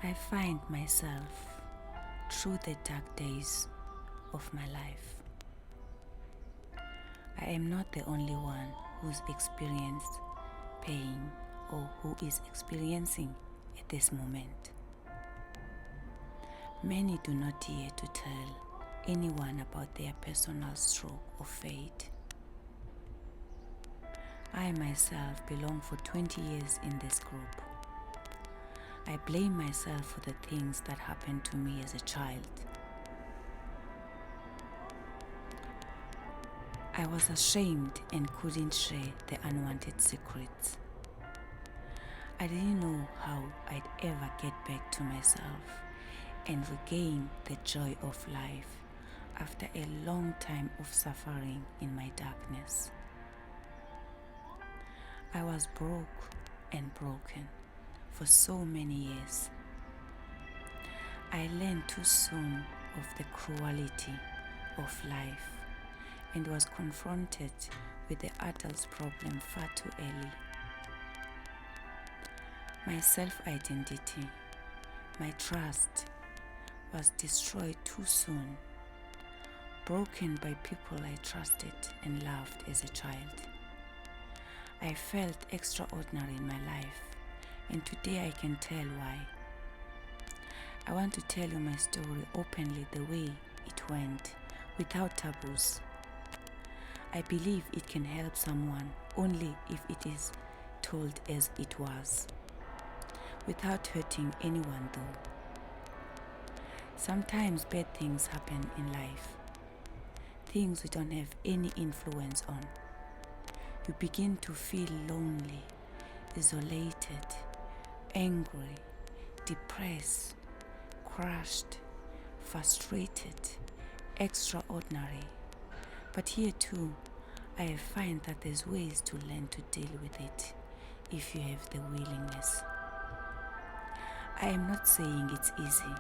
I find myself through the dark days of my life. I am not the only one who's experienced pain or who is experiencing at this moment. Many do not dare to tell anyone about their personal stroke of fate. I myself belong for 20 years in this group. I blame myself for the things that happened to me as a child. I was ashamed and couldn't share the unwanted secrets. I didn't know how I'd ever get back to myself and regain the joy of life after a long time of suffering in my darkness. I was broke and broken for so many years. I learned too soon of the cruelty of life and was confronted with the adult's problem far too early. My self-identity, my trust was destroyed too soon, broken by people I trusted and loved as a child. I felt extraordinary in my life, and today I can tell why. I want to tell you my story openly the way it went, without taboos. I believe it can help someone only if it is told as it was, without hurting anyone though. Sometimes bad things happen in life, things we don't have any influence on. You begin to feel lonely, isolated, angry, depressed, crushed, frustrated, extraordinary. But here too, I find that there's ways to learn to deal with it if you have the willingness. I am not saying it's easy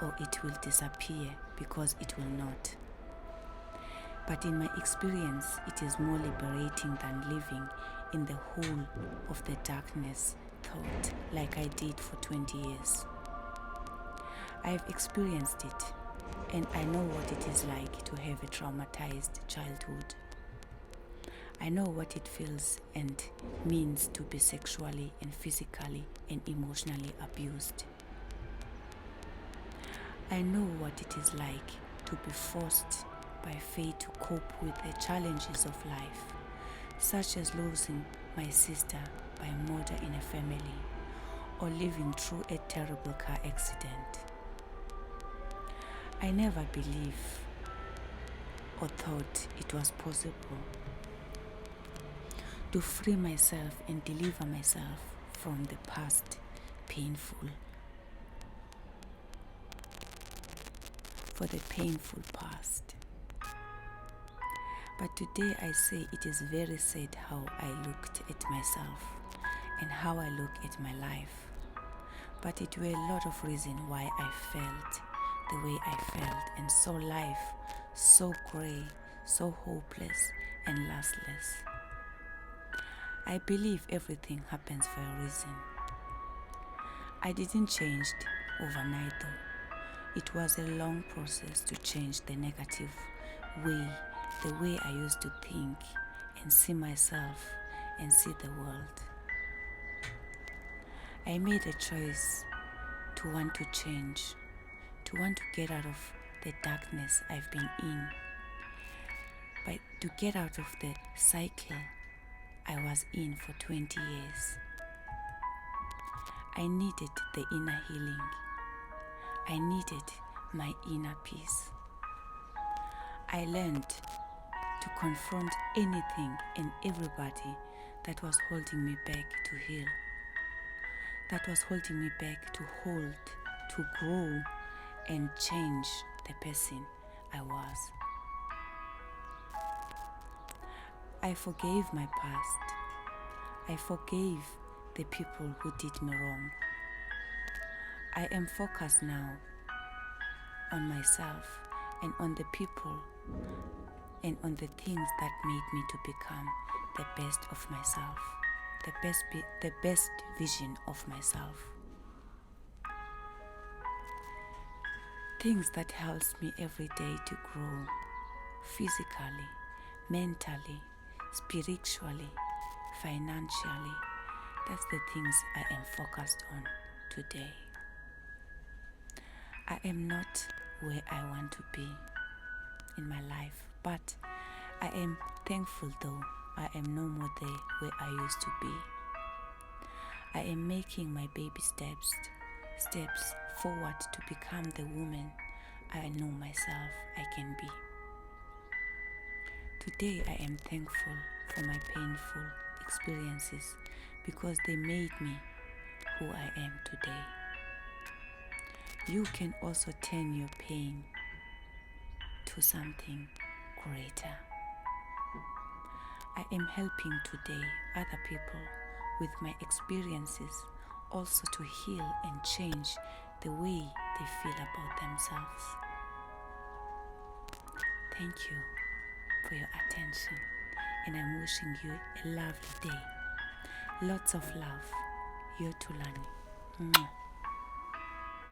or it will disappear, because it will not. But in my experience, it is more liberating than living in the hole of the darkness thought like I did for 20 years. I've experienced it, and I know what it is like to have a traumatized childhood. I know what it feels and means to be sexually and physically and emotionally abused. I know what it is like to be forced by fate to cope with the challenges of life, such as losing my sister by murder in a family or living through a terrible car accident. I never believed or thought it was possible to free myself and deliver myself from the past painful, for the painful past. But today I say it is very sad how I looked at myself and how I look at my life. But it were a lot of reasons why I felt the way I felt and saw life so grey, so hopeless and lastless. I believe everything happens for a reason. I didn't change overnight though. It was a long process to change the negative way, the way I used to think and see myself and see the world. I made a choice to want to change, to want to get out of the darkness I've been in, but to get out of the cycle I was in for 20 years. I needed the inner healing. I needed my inner peace. I learned to confront anything and everybody that was holding me back to heal, that was holding me back to hold, to grow and change the person I was. I forgave my past. I forgave the people who did me wrong. I am focused now on myself and on the people and on the things that made me to become the best of myself, the best vision of myself. things that helps me every day to grow physically, mentally, spiritually, financially. That's the things I am focused on today. I am not where I want to be in my life, but I am thankful though I am no more there where I used to be. I am making my baby steps forward to become the woman I know myself I can be. Today I am thankful for my painful experiences because they made me who I am today. You can also turn your pain to something greater. I am helping today other people with my experiences also to heal and change the way they feel about themselves. Thank you for your attention, and I'm wishing you a lovely day. Lots of love. Your Tulani. Mwah.